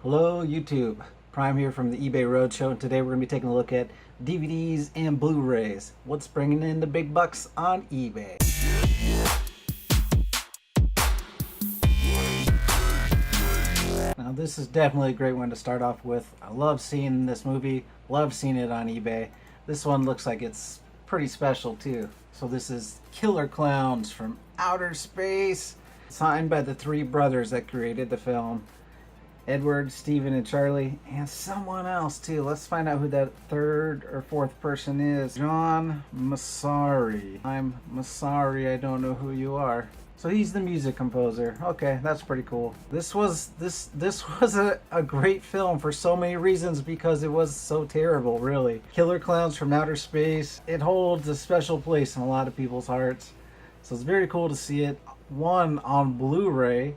Hello YouTube, Prime here from the eBay Roadshow, and today we're going to be taking a look at DVDs and Blu Rays. What's bringing in the big bucks on eBay? Now this is definitely a great one to start off with. I love seeing this movie, love seeing it on eBay. This one looks like it's pretty special too. So this is Killer Klowns from Outer Space, signed by the three brothers that created the film. Edward, Steven, and Charlie, and someone else too. Let's find out who that third or fourth person is. John Massari. I'm Massari, I don't know who you are. So he's the music composer. Okay, that's pretty cool. This was a great film for so many reasons because it was so terrible, really. Killer Klowns from Outer Space. It holds a special place in a lot of people's hearts. So it's very cool to see it. One, on Blu Ray.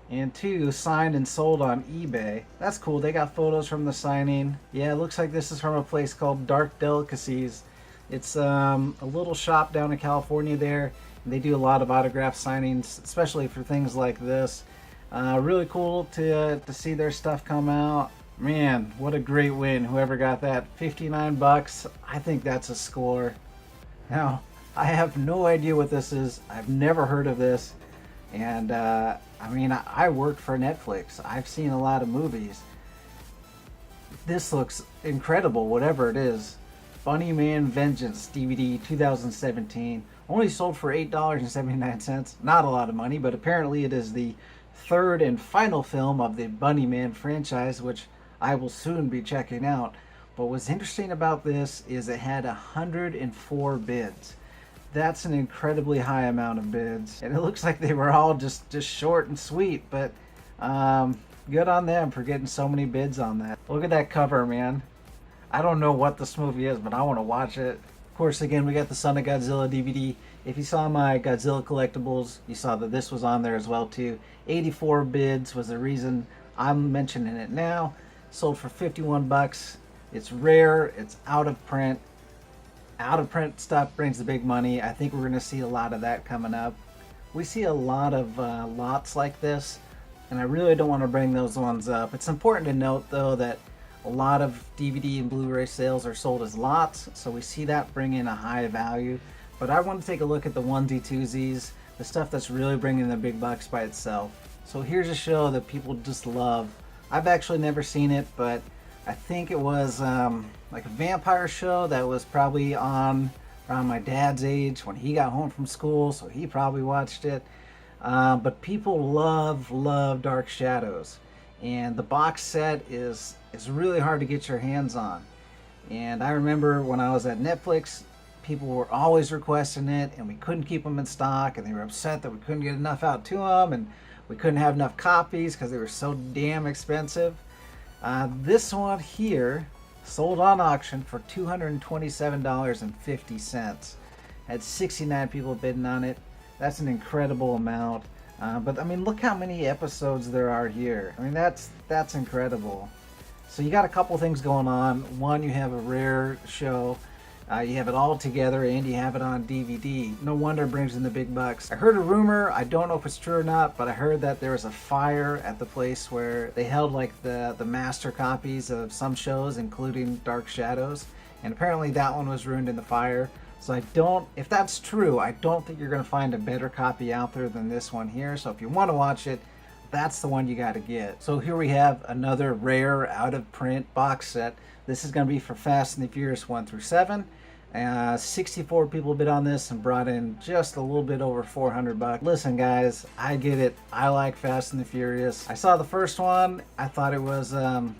And two, signed and sold on eBay. That's cool. They got photos from the signing. Yeah, it looks like this is from a place called Dark Delicacies. It's a little shop down in California there. And they do a lot of autograph signings, especially for things like this. Really cool to see their stuff come out. Man, what a great win. Whoever got that, 59 bucks. I think that's a score. Now, I have no idea what this is. I've never heard of this. And I mean, I worked for Netflix. I've seen a lot of movies. This looks incredible, whatever it is. Bunny Man Vengeance DVD 2017. Only sold for $8.79. Not a lot of money, but apparently it is the third and final film of the Bunny Man franchise, which I will soon be checking out. But what's interesting about this is it had 104 bids. That's an incredibly high amount of bids, and it looks like they were all just short and sweet, but good on them for getting so many bids on that. Look at that cover, man. I don't know what this movie is, but I want to watch it. Of course, again, we got the Son of Godzilla DVD. If you saw my Godzilla collectibles, you saw that this was on there as well too. 84 bids was the reason I'm mentioning it now. Sold for 51 bucks. It's rare, it's out of print. Out of print stuff brings the big money. I think we're going to see a lot of that coming up. We see a lot of lots like this, and I really don't want to bring those ones up. It's important to note though that a lot of DVD and Blu-ray sales are sold as lots, so we see that bring in a high value. But I want to take a look at the onesie twosies, the stuff that's really bringing the big bucks by itself. So here's a show that people just love. I've actually never seen it, but I think it was like a vampire show that was probably on around my dad's age when he got home from school, so he probably watched it. But people love Dark Shadows, and the box set is really hard to get your hands on. And I remember when I was at Netflix, people were always requesting it, and we couldn't keep them in stock, and they were upset that we couldn't get enough out to them, and we couldn't have enough copies because they were so damn expensive. This one here sold on auction for $227.50. Had 69 people bidding on it. That's an incredible amount. But I mean, look how many episodes there are here. I mean, that's incredible. So you got a couple things going on. One, you have a rare show. You have it all together, and you have it on DVD. No wonder it brings in the big bucks. I heard a rumor, I don't know if it's true or not, but I heard that there was a fire at the place where they held like the master copies of some shows, including Dark Shadows, and apparently that one was ruined in the fire. So if that's true, I don't think you're going to find a better copy out there than this one here. So if you want to watch it, that's the one you got to get. So here we have another rare out of print box set. This is going to be for Fast and the Furious 1 through 7. 64 people bid on this and brought in just a little bit over 400 bucks. Listen guys, I get it. I like Fast and the Furious. I saw the first one. I thought it was an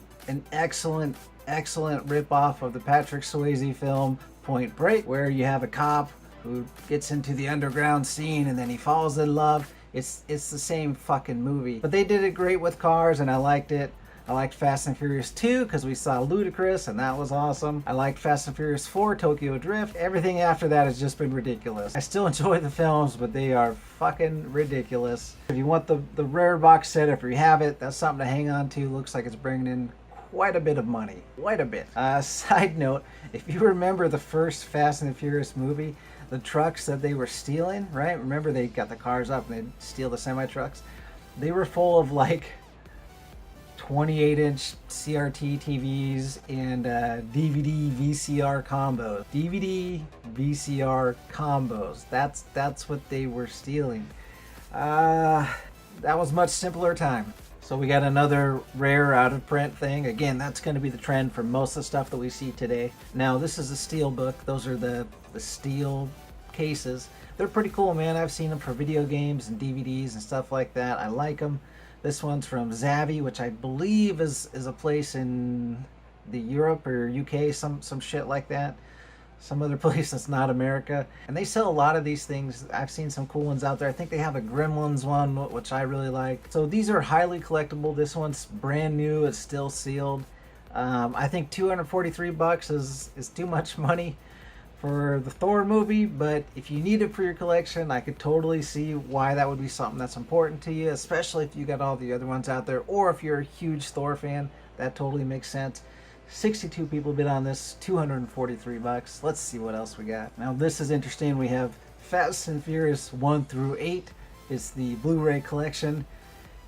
excellent rip-off of the Patrick Swayze film Point Break, where you have a cop who gets into the underground scene and then he falls in love. It's the same fucking movie. But they did it great with cars and I liked it. I liked Fast and Furious 2 because we saw Ludacris and that was awesome. I liked Fast and Furious 4 Tokyo Drift. Everything after that has just been ridiculous. I still enjoy the films, but they are fucking ridiculous. If you want the rare box set, if you have it, that's something to hang on to. Looks like it's bringing in quite a bit of money. Quite a bit. Side note, if you remember the first Fast and the Furious movie, the trucks that they were stealing, right? Remember they got the cars up and they'd steal the semi-trucks? They were full of like 28-inch CRT TVs and DVD VCR combos. DVD VCR combos. That's what they were stealing. That was much simpler time. So we got another rare out of print thing. Again, that's going to be the trend for most of the stuff that we see today. Now this is a steel book. Those are the steel cases. They're pretty cool, man. I've seen them for video games and DVDs and stuff like that. I like them. This one's from Zavvi, which I believe is a place in the Europe or UK, some shit like that. Some other place that's not America. And they sell a lot of these things. I've seen some cool ones out there. I think they have a Gremlins one, which I really like. So these are highly collectible. This one's brand new. It's still sealed. I think $243 is too much money for the Thor movie, but if you need it for your collection, I could totally see why that would be something that's important to you, especially if you got all the other ones out there, or if you're a huge Thor fan, that totally makes sense. 62 people bid on this, $243. Let's see what else we got. Now this is interesting. We have Fast and Furious 1 through 8. It's the Blu Ray collection.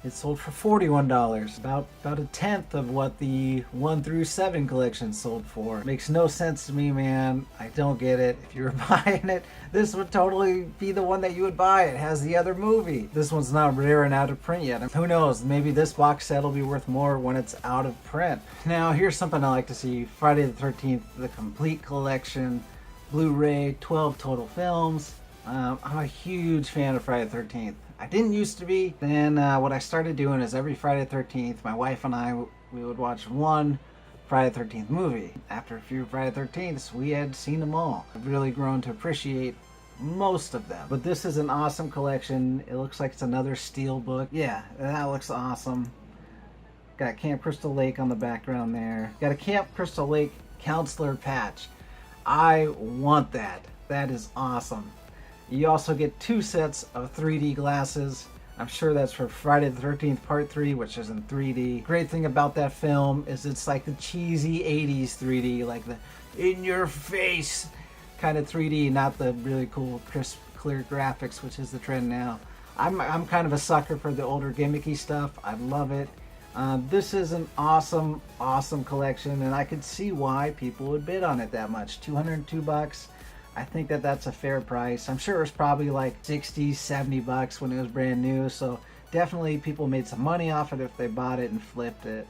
It sold for $41, about a tenth of what the 1 through 7 collection sold for. Makes no sense to me, man. I don't get it. If you were buying it, this would totally be the one that you would buy. It has the other movie. This one's not rare and out of print yet. Who knows? Maybe this box set will be worth more when it's out of print. Now, here's something I like to see. Friday the 13th, the complete collection, Blu-ray, 12 total films. I'm a huge fan of Friday the 13th. I didn't used to be. Then what I started doing is every Friday the 13th, my wife and I, we would watch one Friday the 13th movie. After a few Friday the 13ths, we had seen them all. I've really grown to appreciate most of them. But this is an awesome collection. It looks like it's another steel book. Yeah, that looks awesome. Got Camp Crystal Lake on the background there. Got a Camp Crystal Lake counselor patch. I want that. That is awesome. You also get 2 sets of 3D glasses. I'm sure that's for Friday the 13th Part 3, which is in 3D. Great thing about that film is it's like the cheesy 80s 3D, like the in-your-face kind of 3D, not the really cool, crisp, clear graphics, which is the trend now. I'm kind of a sucker for the older gimmicky stuff. I love it. This is an awesome, awesome collection, and I could see why people would bid on it that much. $202. I think that's a fair price. I'm sure it was probably like $60, $70 when it was brand new, so definitely people made some money off it if they bought it and flipped it.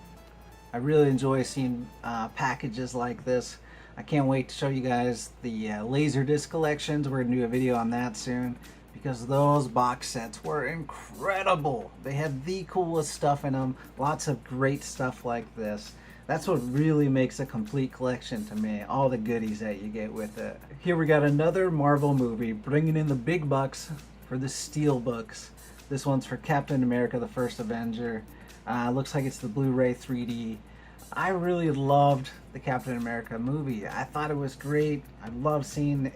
I really enjoy seeing packages like this. I can't wait to show you guys the Laserdisc collections. We're gonna do a video on that soon, because those box sets were incredible. They had the coolest stuff in them. Lots of great stuff like this. That's what really makes a complete collection to me, all the goodies that you get with it. Here we got another Marvel movie, bringing in the big bucks for the steel books. This one's for Captain America, the First Avenger. Looks like it's the Blu-ray 3D. I really loved the Captain America movie. I thought it was great. I love seeing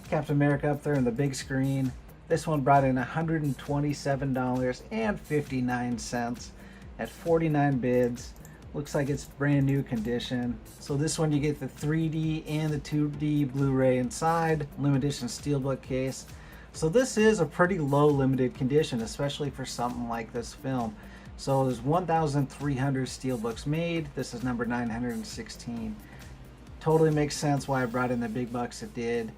Captain America up there on the big screen. This one brought in $127.59 at 49 bids. Looks like it's brand new condition. So this one you get the 3D and the 2D Blu-ray inside, limited edition steelbook case. So this is a pretty low limited condition, especially for something like this film. So there's 1,300 steelbooks made. This is number 916. Totally makes sense why I brought in the big bucks it did.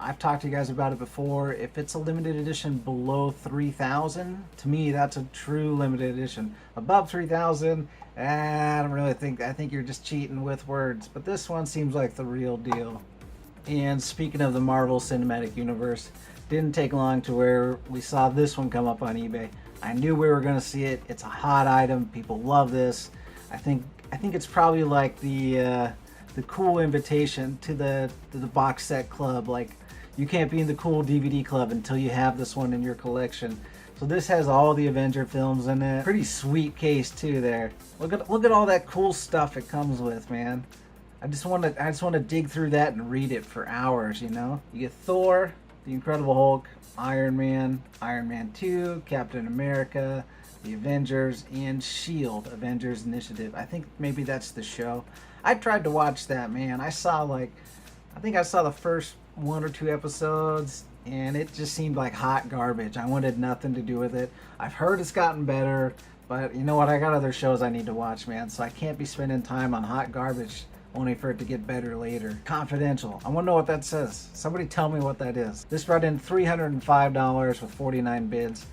I've talked to you guys about it before. If it's a limited edition below 3,000, to me that's a true limited edition. Above 3,000, I don't really think. I think you're just cheating with words. But this one seems like the real deal. And speaking of the Marvel Cinematic Universe, didn't take long to where we saw this one come up on eBay. I knew we were going to see it. It's a hot item. People love this. I think it's probably like the cool invitation to the box set club. Like, you can't be in the cool DVD club until you have this one in your collection. So this has all the Avenger films in it. Pretty sweet case too there. Look at all that cool stuff it comes with, man. I just want to dig through that and read it for hours, you know? You get Thor, the Incredible Hulk, Iron Man, Iron Man 2, Captain America, the Avengers, and S.H.I.E.L.D. Avengers Initiative. I think maybe that's the show. I tried to watch that, man. I think I saw the first 1 or 2 episodes, and it just seemed like hot garbage. I wanted nothing to do with it. I've heard it's gotten better, But you know what? I got other shows I need to watch, man. So I can't be spending time on hot garbage only for it to get better later. Confidential. I want to know what that says. Somebody tell me what that is. This brought in $305 with 49 bids.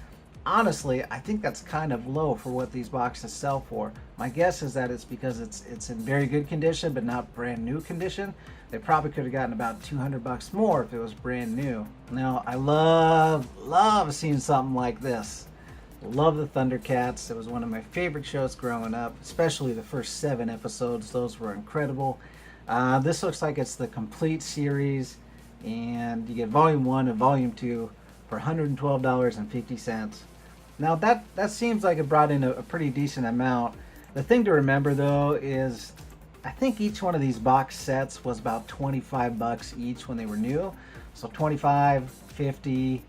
Honestly, I think that's kind of low for what these boxes sell for. My guess is that it's because it's in very good condition, but not brand new condition. They probably could have gotten about $200 more if it was brand new. Now, I love seeing something like this. Love the Thundercats. It was one of my favorite shows growing up, especially the first 7 episodes. Those were incredible. This looks like it's the complete series, and you get Volume 1 and Volume 2 for $112.50. Now that seems like it brought in a pretty decent amount. The thing to remember though is I think each one of these box sets was about $25 each when they were new. So 25, 50,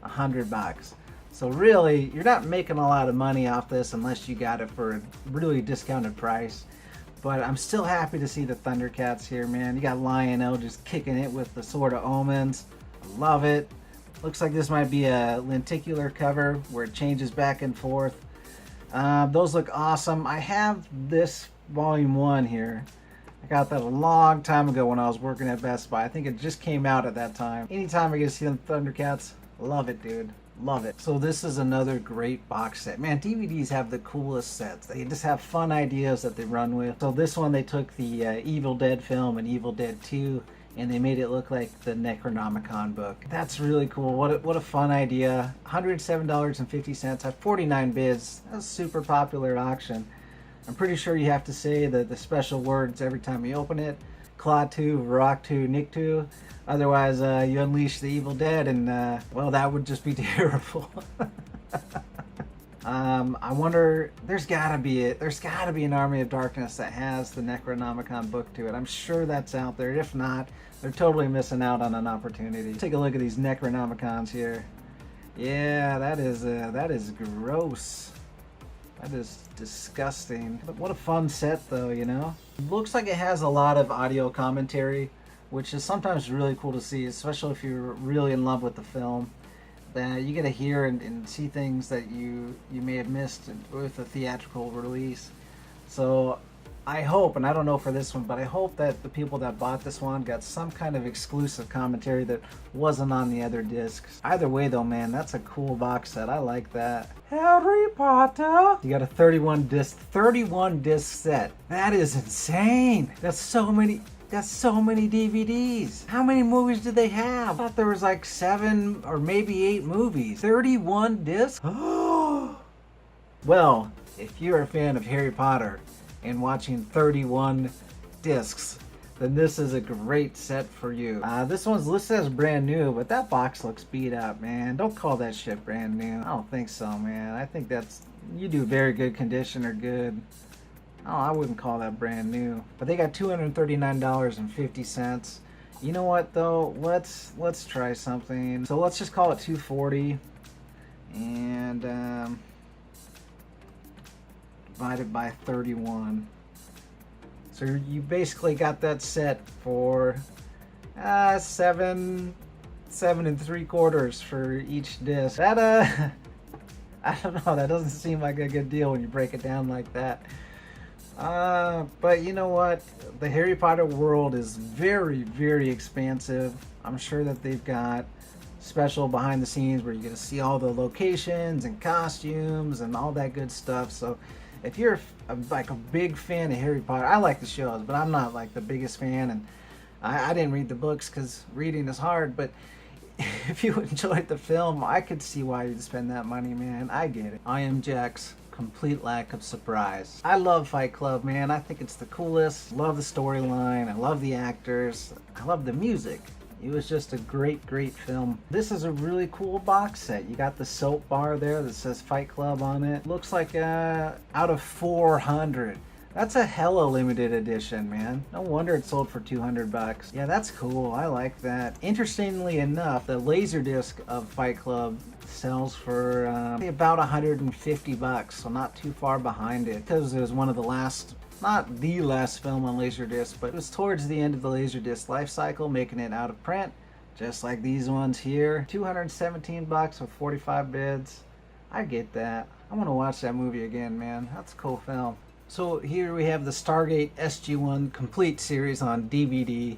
$100. So really, you're not making a lot of money off this unless you got it for a really discounted price. But I'm still happy to see the Thundercats here, man. You got Lionel just kicking it with the Sword of Omens. I love it. Looks like this might be a lenticular cover where it changes back and forth. Those look awesome. I have this Volume 1 here. I got that a long time ago when I was working at Best Buy. I think it just came out at that time. Anytime I get to see the Thundercats, love it, dude. Love it. So this is another great box set. Man, DVDs have the coolest sets. They just have fun ideas that they run with. So this one, they took the Evil Dead film and Evil Dead 2, and they made it look like the Necronomicon book. That's really cool. What a fun idea. $107.50. Had 49 bids. That was a super popular auction. I'm pretty sure you have to say the special words every time you open it. Klaatu, Varaktu, Niktu. Otherwise, you unleash the Evil Dead, and well, that would just be terrible. I wonder. There's gotta be an Army of Darkness that has the Necronomicon book to it. I'm sure that's out there. If not, they're totally missing out on an opportunity. Take a look at these Necronomicons here. Yeah, that is gross. That is disgusting. But what a fun set, though, you know? Looks like it has a lot of audio commentary, which is sometimes really cool to see, especially if you're really in love with the film. That you get to hear and see things that you may have missed with a theatrical release. So I hope, and I don't know for this one, but I hope that the people that bought this one got some kind of exclusive commentary that wasn't on the other discs. Either way though, man, that's a cool box set. I like that. Harry Potter! You got a 31 disc set. That is insane! That's so many DVDs. How many movies did they have? I thought there was like 7 or maybe 8 movies. 31 discs? Well, if you're a fan of Harry Potter and watching 31 discs, then this is a great set for you. This one's listed as brand new, but that box looks beat up, man. Don't call that shit brand new. I don't think so, man. I think you do very good condition or good. Oh, I wouldn't call that brand new. But they got $239.50. You know what though? Let's try something. So let's just call it $240, and divided by 31. So you basically got that set for 7 3/4 for each disc. That I don't know. That doesn't seem like a good deal when you break it down like that. But you know what? The Harry Potter world is very, very expansive. I'm sure that they've got special behind the scenes where you get to see all the locations and costumes and all that good stuff. So if you're like a big fan of Harry Potter, I like the shows, but I'm not like the biggest fan, and I didn't read the books because reading is hard. But if you enjoyed the film, I could see why you'd spend that money, man. I get it. I am Jack's complete lack of surprise. I love Fight Club, man. I think it's the coolest. Love the storyline. I love the actors. I love the music. It was just a great, great film. This is a really cool box set. You got the soap bar there that says Fight Club on it. Looks like out of 400. That's a hella limited edition, man. No wonder it sold for $200. Yeah, that's cool. I like that. Interestingly enough, the Laserdisc of Fight Club sells for about $150, so not too far behind it. Because it was one of the last, not the last film on Laserdisc, but it was towards the end of the Laserdisc life cycle, making it out of print, just like these ones here. $217 with 45 bids. I get that. I want to watch that movie again, man. That's a cool film. So here we have the Stargate SG-1 complete series on DVD.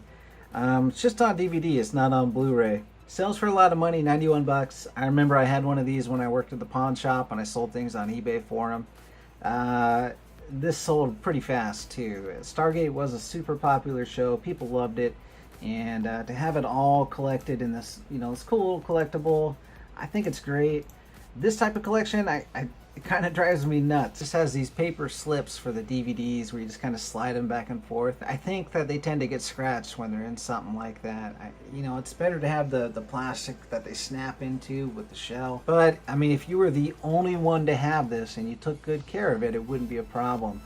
It's just on DVD, it's not on Blu Ray. Sells for a lot of money, 91 bucks. I remember I had one of these when I worked at the pawn shop and I sold things on eBay for them. This sold pretty fast too. Stargate was a super popular show, people loved it, and to have it all collected in this, this cool little collectible, I think it's great. This type of collection, it kind of drives me nuts. This has these paper slips for the DVDs where you just kind of slide them back and forth. I think that they tend to get scratched when they're in something like that. It's better to have the plastic that they snap into with the shell. But, I mean, if you were the only one to have this and you took good care of it, it wouldn't be a problem.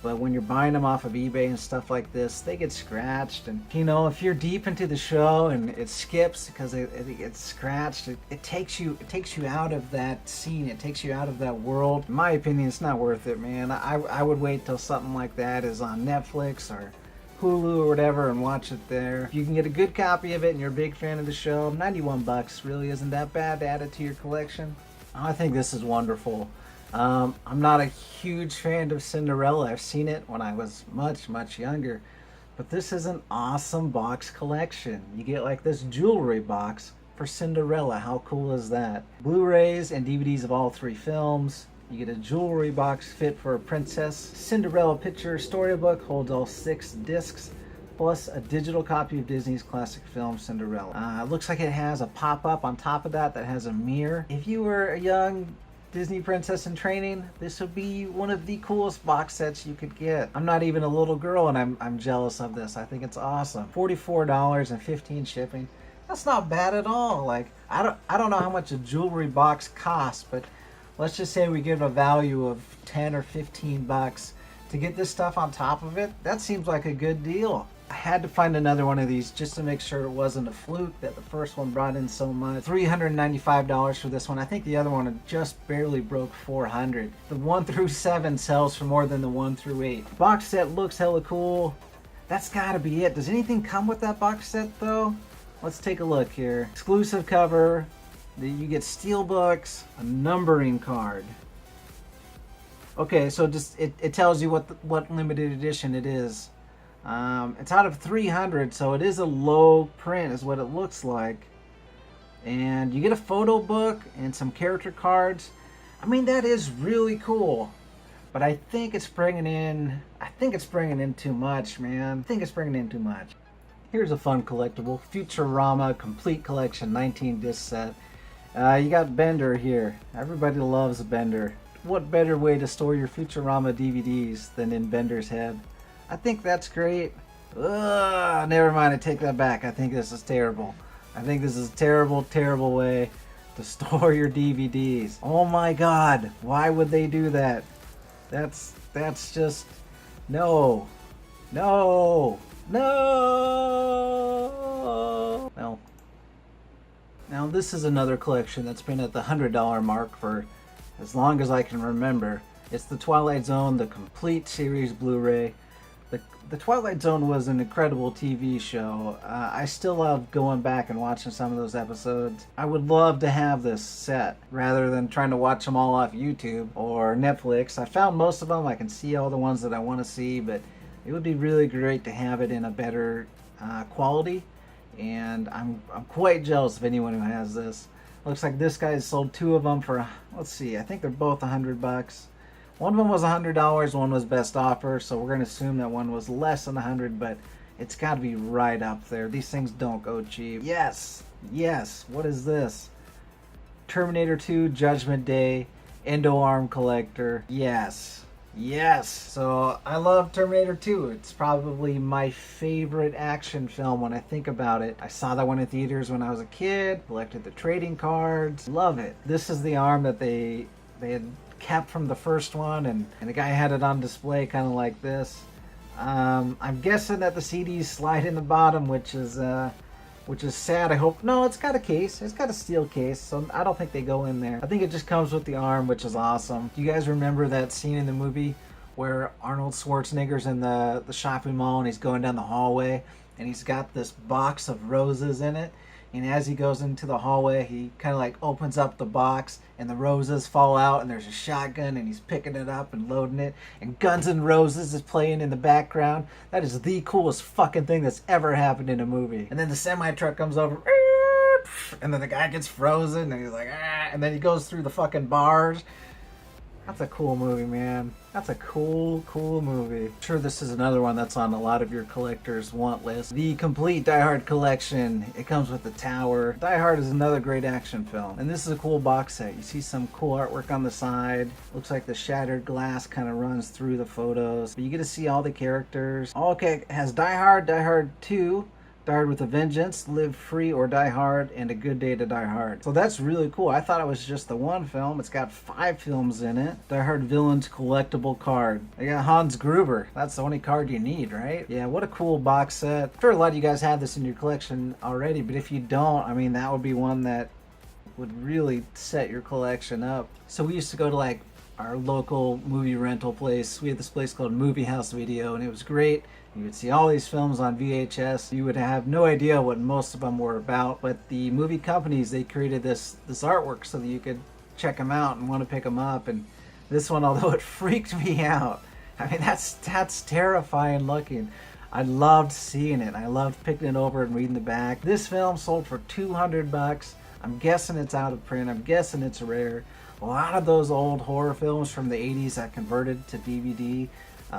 But when you're buying them off of eBay and stuff like this, they get scratched. And, if you're deep into the show and it skips because it gets scratched, it takes you out of that scene. It takes you out of that world. In my opinion, it's not worth it, man. I would wait till something like that is on Netflix or Hulu or whatever and watch it there. If you can get a good copy of it and you're a big fan of the show, 91 bucks really isn't that bad to add it to your collection. I think this is wonderful. I'm not a huge fan of Cinderella. I've seen it when I was much, much younger. But this is an awesome box collection. You get like this jewelry box for Cinderella. How cool is that? Blu-rays and DVDs of all 3 films. You get a jewelry box fit for a princess. Cinderella picture storybook holds all 6 discs, plus a digital copy of Disney's classic film Cinderella. It looks like it has a pop-up on top of that has a mirror. If you were a young Disney princess in training, this would be one of the coolest box sets you could get. I'm not even a little girl and I'm jealous of this. I think it's awesome. $44 and $15 shipping. That's not bad at all. Like, I don't know how much a jewelry box costs, but let's just say we give a value of 10 or 15 bucks to get this stuff on top of it. That seems like a good deal. I had to find another one of these just to make sure it wasn't a fluke that the first one brought in so much. $395 for this one. I think the other one just barely broke $400. The 1 through 7 sells for more than the 1 through 8. Box set looks hella cool. That's gotta be it. Does anything come with that box set though? Let's take a look here. Exclusive cover. You get steelbooks, a numbering card. Okay, so just it tells you what limited edition it is. It's out of 300, so it is a low print is what it looks like. And you get a photo book and some character cards. I mean, that is really cool. But I think it's bringing in too much, man. I think it's bringing in too much. Here's a fun collectible. Futurama Complete Collection 19 disc set. You got Bender here. Everybody loves Bender. What better way to store your Futurama DVDs than in Bender's head? I think that's great. Ugh, never mind, I take that back. I think this is terrible. I think this is a terrible, terrible way to store your DVDs. Oh my god, why would they do that? That's just... No. No. No. Well. Now this is another collection that's been at the $100 mark for as long as I can remember. It's the Twilight Zone, the complete series Blu Ray. The Twilight Zone was an incredible TV show. I still love going back and watching some of those episodes. I would love to have this set rather than trying to watch them all off YouTube or Netflix. I found most of them. I can see all the ones that I want to see, but it would be really great to have it in a better quality. And I'm quite jealous of anyone who has this. Looks like this guy sold 2 of them for, let's see, I think they're both $100. One of them was $100, one was best offer, so we're going to assume that one was less than $100, but it's got to be right up there. These things don't go cheap. Yes, yes, what is this? Terminator 2 Judgment Day Endo-Arm Collector. Yes, yes. So I love Terminator 2. It's probably my favorite action film when I think about it. I saw that one in theaters when I was a kid, collected the trading cards. Love it. This is the arm that they had kept from the first one, and the guy had it on display kind of like this. I'm guessing that the CDs slide in the bottom, which is sad. I hope. No, it's got a case. It's got a steel case, so I don't think they go in there. I think it just comes with the arm, which is awesome. Do you guys remember that scene in the movie where Arnold Schwarzenegger's in the shopping mall and he's going down the hallway and he's got this box of roses in it? And as he goes into the hallway, he kind of like opens up the box and the roses fall out and there's a shotgun and he's picking it up and loading it. And Guns N' Roses is playing in the background. That is the coolest fucking thing that's ever happened in a movie. And then the semi-truck comes over and then the guy gets frozen and he's like, ah, and then he goes through the fucking bars. That's a cool movie, man. That's a cool movie. I'm sure this is another one that's on a lot of your collectors' want list. The complete Die Hard collection. It comes with the tower. Die Hard is another great action film. And this is a cool box set. You see some cool artwork on the side. Looks like the shattered glass kind of runs through the photos. But you get to see all the characters. Oh, okay, it has Die Hard, Die Hard 2, Die Hard with a Vengeance, Live Free or Die Hard, and A Good Day to Die Hard. So that's really cool. I thought it was just the one film. It's got 5 films in it. Die Hard Villains collectible card. I got Hans Gruber. That's the only card you need, right? Yeah, what a cool box set. I'm sure a lot of you guys have this in your collection already, but if you don't, I mean, that would be one that would really set your collection up. So we used to go to like our local movie rental place. We had this place called Movie House Video, and it was great. You would see all these films on VHS. You would have no idea what most of them were about, but the movie companies, they created this artwork so that you could check them out and want to pick them up. And this one, although it freaked me out, I mean, that's terrifying looking. I loved seeing it. I loved picking it over and reading the back. This film sold for $200. I'm guessing it's out of print. I'm guessing it's rare. A lot of those old horror films from the 80s that converted to DVD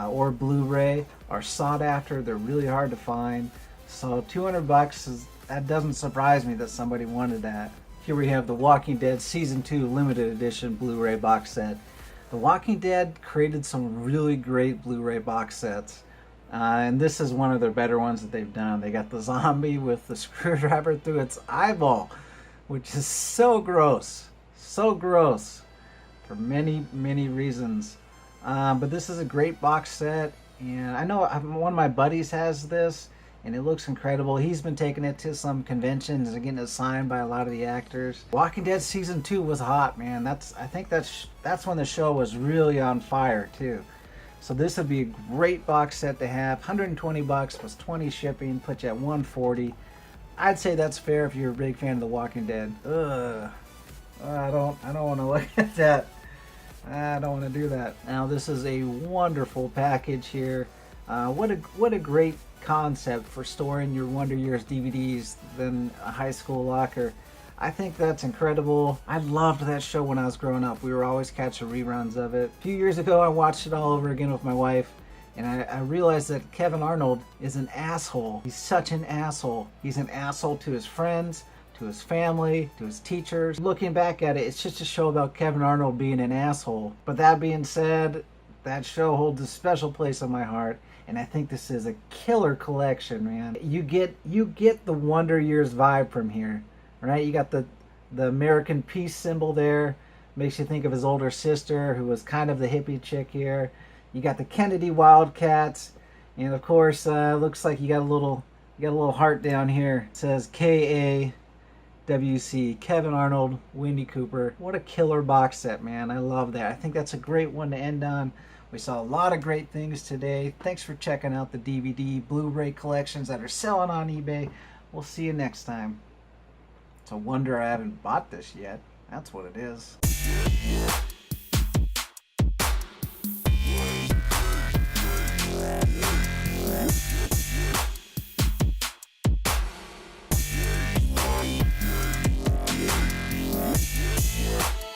or Blu Ray are sought after. They're really hard to find. So $200 that doesn't surprise me that somebody wanted that. Here we have The Walking Dead Season 2 Limited Edition Blu Ray box set. The Walking Dead created some really great Blu Ray box sets. And this is one of their better ones that they've done. They got the zombie with the screwdriver through its eyeball, which is so gross. So gross. For many, many reasons. But this is a great box set, and I know one of my buddies has this, and it looks incredible. He's been taking it to some conventions and getting it signed by a lot of the actors. Walking Dead Season 2 was hot, man. I think that's when the show was really on fire too. So this would be a great box set to have. $120 plus 20 shipping, put you at $140. I'd say that's fair if you're a big fan of The Walking Dead. Ugh. I don't want to look at that. I don't want to do that. Now this is a wonderful package here. What a great concept for storing your Wonder Years DVDs than a high school locker. I think that's incredible. I loved that show when I was growing up. We were always catching reruns of it. A few years ago I watched it all over again with my wife, and I realized that Kevin Arnold is an asshole. He's such an asshole. He's an asshole to his friends, to his family, to his teachers. Looking back at it, it's just a show about Kevin Arnold being an asshole. But that being said, that show holds a special place in my heart, and I think this is a killer collection, man. You get the Wonder Years vibe from here, right? You got the American peace symbol there. Makes you think of his older sister, who was kind of the hippie chick here. You got the Kennedy Wildcats, and of course, looks like you got a little heart down here. It says KAWC, Kevin Arnold, Wendy Cooper. What a killer box set, man. I love that. I think that's a great one to end on. We saw a lot of great things today. Thanks for checking out the DVD Blu Ray collections that are selling on eBay. We'll see you next time. It's a wonder I haven't bought this yet. That's what it is.